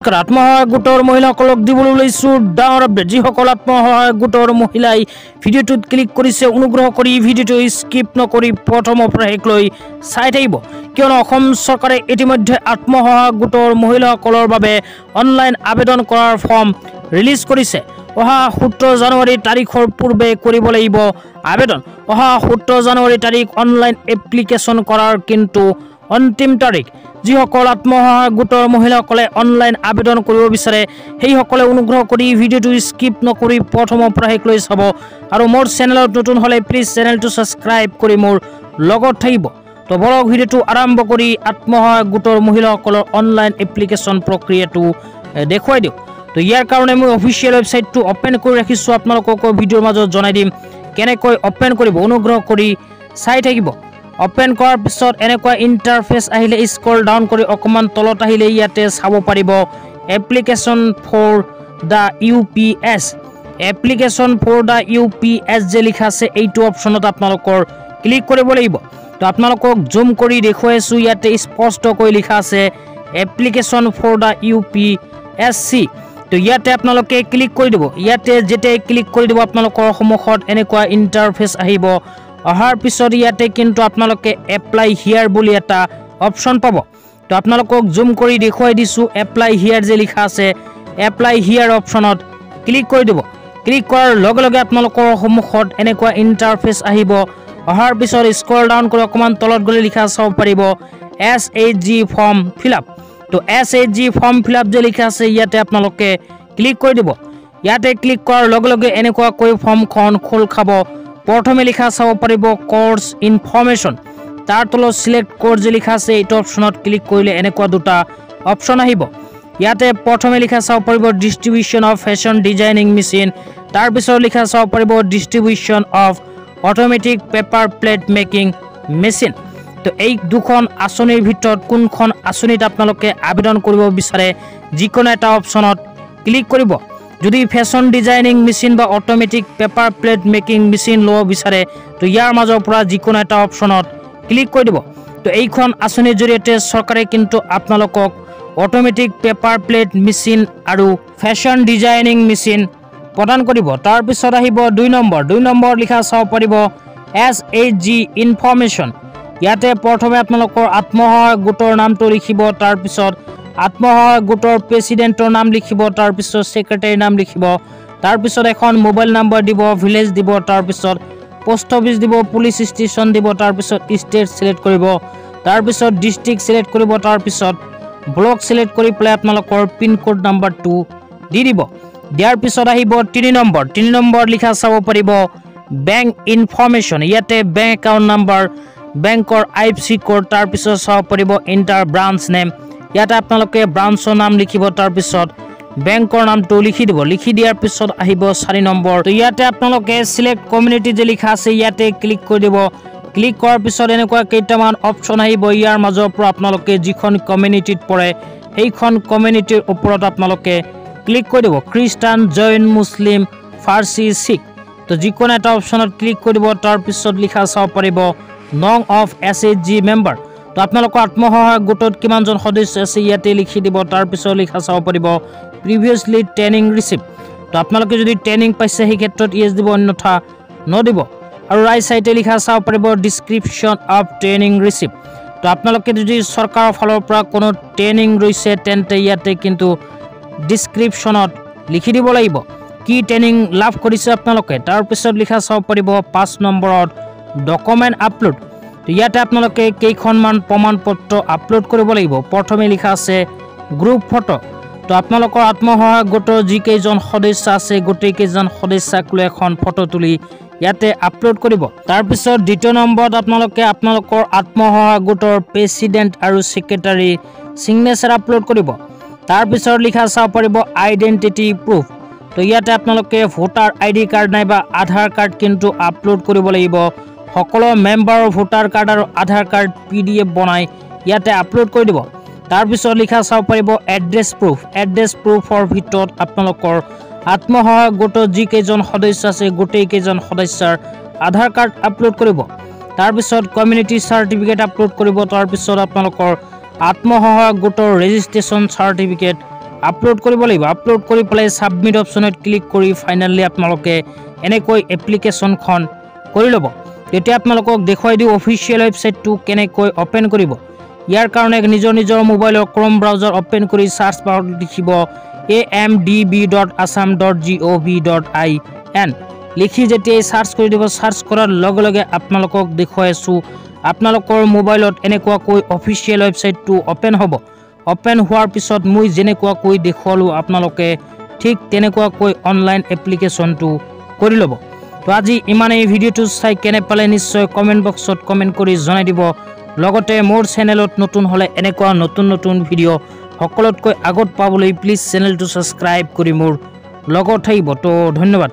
আত্মসহায়ক গোটৰ মহিলাসকলক দিবলৈ লৈছো ডাঙৰ আপডেট। যিসকল আত্মসহায়ক গোটৰ মহিলাই ভিডিঅ'টোত ক্লিক কৰিছে অনুগ্ৰহ কৰি ভিডিঅ'টো স্কিপ নকৰি প্ৰথমৰ পৰা শেষলৈ চাই থাকিব, কিয়নো অসম চৰকাৰে ইতিমধ্যে আত্মসহায়ক গোটৰ মহিলাসকলৰ বাবে অনলাইন আবেদন কৰাৰ ফৰ্ম ৰিলিজ কৰিছে। অহা 17 জানুৱাৰী তাৰিখৰ পূৰ্বে কৰিব লাগিব আবেদন। অহা 17 জানুৱাৰী তাৰিখ অনলাইন এপ্লিকেশ্যন কৰাৰ কিন্তু অন্তিম তাৰিখ। যিসকল আত্মসহায়ক গোটৰ মহিলাসকলে অনলাইন আবেদন কৰিব বিচাৰে সেইসকলে অনুগ্ৰহ কৰি ভিডিঅ'টো স্কিপ নকৰি প্ৰথমৰ পৰা শেষলৈ চাব, আৰু মোৰ চেনেলত নতুন হ'লে প্লিজ চেনেলটো ছাবস্ক্ৰাইব কৰি মোৰ লগত থাকিব। তো বলক ভিডিঅ'টো আৰম্ভ কৰি আত্মসহায়ক গোটৰ মহিলাসকলৰ অনলাইন এপ্লিকেশ্যন প্ৰক্ৰিয়াটো দেখুৱাই দিওঁ। তো ইয়াৰ কাৰণে মই অফিচিয়েল ৱেবছাইটটো অপেন কৰি ৰাখিছোঁ, আপোনালোকক ভিডিঅ'ৰ মাজত জনাই দিম কেনেকৈ অপেন কৰিব, অনুগ্ৰহ কৰি চাই থাকিব। অপেন কৰাৰ পিছত এনেকুৱা ইণ্টাৰফেচ আহিলে স্ক্ৰল ডাউন কৰি অকণমান তলত আহিলে ইয়াতে চাব পাৰিব application for the UPS। Application for the UPS যে লিখা আছে এইটো অপশ্যনত আপোনালোকৰ ক্লিক কৰিব লাগিব। তো আপোনালোকক জুম কৰি দেখুৱাইছোঁ, ইয়াতে স্পষ্টকৈ লিখা আছে এপ্লিকেশ্যন ফৰ দ্য UPSC। তো ইয়াতে আপোনালোকে ক্লিক কৰি দিব। ইয়াতে যেতিয়া ক্লিক কৰি দিব আপোনালোকৰ সন্মুখত এনেকুৱা ইণ্টাৰফেচ আহিব। অহাৰ পিছত ইয়াতে কিন্তু আপোনালোকে এপ্লাই হিয়াৰ বুলি এটা অপশ্যন পাব। তো আপোনালোকক জুম কৰি দেখুৱাই দিছোঁ, এপ্লাই হিয়াৰ যে লিখা আছে এপ্লাই হিয়াৰ অপশ্যনত ক্লিক কৰি দিব। ক্লিক কৰাৰ লগে লগে আপোনালোকৰ সন্মুখত এনেকুৱা ইণ্টাৰফেচ আহিব। অহাৰ পিছত স্ক্ৰল ডাউন কৰি অকণমান তলত গ'লে লিখা চাব পাৰিব SHG ফৰ্ম ফিল আপ। তো SHG ফৰ্ম ফিল আপ যে লিখা আছে ইয়াতে আপোনালোকে ক্লিক কৰি দিব। ইয়াতে ক্লিক কৰাৰ লগে লগে এনেকুৱাকৈ ফৰ্মখন খোল খাব। প্ৰথমে লিখা চাব পাৰিব কোৰ্ছ ইনফৰমেশ্যন, তাৰ তলত চিলেক্ট কোৰ্ছ যে লিখা আছে এইটো অপশ্যনত ক্লিক কৰিলে এনেকুৱা দুটা অপশ্যন আহিব। ইয়াতে প্ৰথমে লিখা চাব পাৰিব distribution of fashion designing machine, তাৰপিছত লিখা চাব পাৰিব distribution of automatic paper plate making machine. তো এই দুখন আঁচনিৰ ভিতৰত কোনখন আঁচনিত আপোনালোকে আবেদন কৰিব বিচাৰে যিকোনো এটা অপশ্যনত ক্লিক কৰিব। যদি ফেশ্বন ডিজাইনিং মেচিন বা automatic paper plate making machine ল'ব বিচাৰে তো ইয়াৰ মাজৰ পৰা যিকোনো এটা অপশ্যনত ক্লিক কৰি দিব। তো এইখন আঁচনিৰ জৰিয়তে চৰকাৰে কিন্তু আপোনালোকক অট'মেটিক পেপাৰ প্লেট মেচিন আৰু ফেশ্বন ডিজাইনিং মেচিন প্ৰদান কৰিব। তাৰপিছত আহিব 2 নম্বৰ লিখা চাব পাৰিব SHG ইনফৰমেশ্যন। ইয়াতে প্ৰথমে আপোনালোকৰ আত্মসহায়ক গোটৰ নামটো লিখিব, তাৰপিছত আত্মসহায়ক গোটৰ প্ৰেচিডেণ্টৰ নাম লিখিব, তাৰপিছত ছেক্ৰেটাৰীৰ নাম লিখিব, তাৰপিছত এখন মোবাইল নাম্বাৰ দিব, ভিলেজ দিব, তাৰপিছত পোষ্ট অফিচ দিব, পুলিচ ষ্টেচন দিব, তাৰপিছত ষ্টেট চিলেক্ট কৰিব, তাৰপিছত ডিষ্ট্ৰিক্ট চিলেক্ট কৰিব, তাৰপিছত ব্লক চিলেক্ট কৰি পেলাই আপোনালোকৰ পিনক'ড নাম্বাৰটো দি দিব। দিয়াৰ পিছত আহিব 3 নম্বৰ লিখা চাব পাৰিব বেংক ইনফৰমেশ্যন। ইয়াতে বেংক একাউণ্ট নাম্বাৰ, বেংকৰ IFSC কোড, তাৰপিছত চাব পাৰিব ইণ্টাৰ ব্ৰাঞ্চ নেম। ইয়াতে আপোনালোকে ব্ৰাঞ্চৰ নাম লিখিব, তাৰপিছত বেংকৰ নামটো লিখি দিব। লিখি দিয়াৰ পিছত আহিব 4 নম্বৰ। তো ইয়াতে আপোনালোকে চিলেক্ট কমিউনিটি যে লিখা আছে ইয়াতে ক্লিক কৰি দিব। ক্লিক কৰাৰ পিছত এনেকুৱা কেইটামান অপশ্যন আহিব। ইয়াৰ মাজৰ পৰা আপোনালোকে যিখন কমিউনিটিত পৰে সেইখন কমিউনিটিৰ ওপৰত আপোনালোকে ক্লিক কৰি দিব। খ্ৰীষ্টান, জৈন, মুছলিম, ফাৰ্চী, শিখ। তো যিকোনো এটা অপশ্যনত ক্লিক কৰি দিব। তাৰপিছত লিখা চাব পাৰিব নং অফ SHG মেম্বাৰ। তো আপোনালোকৰ আত্মসহায়ক গোটত কিমানজন সদস্য আছে ইয়াতে লিখি দিব। তাৰপিছত লিখা চাব পাৰিব প্ৰিভিয়াছলি ট্ৰেইনিং ৰিচিভ। তো আপোনালোকে যদি ট্ৰেইনিং পাইছে সেই ক্ষেত্ৰত ইয়েছ দিব, অন্যথা নদিব। আৰু ৰাইট চাইডে লিখা চাব পাৰিব ডিছক্ৰিপশ্যন অফ ট্ৰেইনিং ৰিচিভ। তো আপোনালোকে যদি চৰকাৰৰ ফালৰ পৰা কোনো ট্ৰেইনিং ৰৈছে তেন্তে ইয়াতে কিন্তু ডিছক্ৰিপশ্যনত লিখি দিব লাগিব কি ট্ৰেইনিং লাভ কৰিছে আপোনালোকে। তাৰপিছত লিখা চাব পাৰিব 5 নম্বৰত ডকুমেণ্ট আপলোড। তো ইয়াতে আপোনালোকে কেইখনমান প্ৰমাণ পত্ৰ আপলোড কৰিব লাগিব। প্ৰথমে লিখা আছে গ্ৰুপ ফটো। তো আপোনালোকৰ আত্মসহায়ক গোটৰ যিকেইজন সদস্য আছে গোটেইকেইজন সদস্যক লৈ এখন ফটো তুলি ইয়াতে আপলোড কৰিব। তাৰপিছত 2 নম্বৰত আপোনালোকে আপোনালোকৰ আত্মসহায়ক গোটৰ প্ৰেচিডেণ্ট আৰু ছেক্ৰেটাৰী ছিগনেচাৰ আপলোড কৰিব। তাৰপিছত লিখা চাব পাৰিব আইডেণ্টিটি প্ৰুফ। তো ইয়াতে আপোনালোকে ভোটাৰ ID কাৰ্ড নাইবা আধাৰ কাৰ্ড কিন্তু আপলোড কৰিব লাগিব। সকলো মেম্বাৰৰ ভোটাৰ কাৰ্ড আৰু আধাৰ কাৰ্ড PDF বনাই ইয়াতে আপলোড কৰি দিব। তাৰপিছত লিখা চাব পাৰিব এড্ৰেছ প্ৰুফ। এড্ৰেছ প্ৰুফৰ ভিতৰত আপোনালোকৰ আত্মসহায়ক গোটৰ যিকেইজন সদস্য আছে গোটেইকেইজন সদস্যৰ আধাৰ কাৰ্ড আপলোড কৰিব। তাৰপিছত কমিউনিটি চাৰ্টিফিকেট আপলোড কৰিব। তাৰপিছত আপোনালোকৰ আত্মসহায়ক গোটৰ ৰেজিষ্ট্ৰেশ্যন চাৰ্টিফিকেট আপলোড কৰিব লাগিব আপলোড কৰি পেলাই সাবমিট অপচনত ক্লিক কৰি ফাইনালি আপোনালোকে এনেকৈ এপ্লিকেশ্যনখন কৰি ল'ব তেতিয়া আপোনালোকক দেখুৱাই দিও অফিচিয়েল ৱেবছাইটটো কেনেকৈ ওপেন কৰিব ইয়াৰ কাৰণে নিজৰ মোবাইলৰ ক্ৰোম ব্ৰাউজাৰ ওপেন কৰি সাৰ্চ বাৰত লিখিব amdb.assam.gov.in লিখি যেতিয়া সাৰ্চ কৰি দিব সাৰ্চ কৰাৰ লগে লগে আপোনালোকক দেখুৱাই আছো আপোনালোকৰ মোবাইলত এনেকুৱাকৈ অফিচিয়েল ৱেবছাইটটো ওপেন হ'ব ওপেন হোৱাৰ পিছত মই যেনেকুৱাকৈ দেখুৱালো আপোনালোকে ঠিক তেনেকুৱাকৈ অনলাইন এপ্লিকেশ্যনটো কৰি ল'ব তো আজি ইমানেই ভিডিঅ'টো চাই কেনে পালে নিশ্চয় কমেন্ট বক্সত কমেন্ট কৰি জনাই দিব লগতে মোৰ চেনেলত নতুন হলে এনেকুৱা নতুন ভিডিঅ' সকলোতকৈ আগত পাবলৈ প্লিজ চেনেলটো সাবস্ক্ৰাইব কৰি মোৰ লগত থাকিব তো ধন্যবাদ।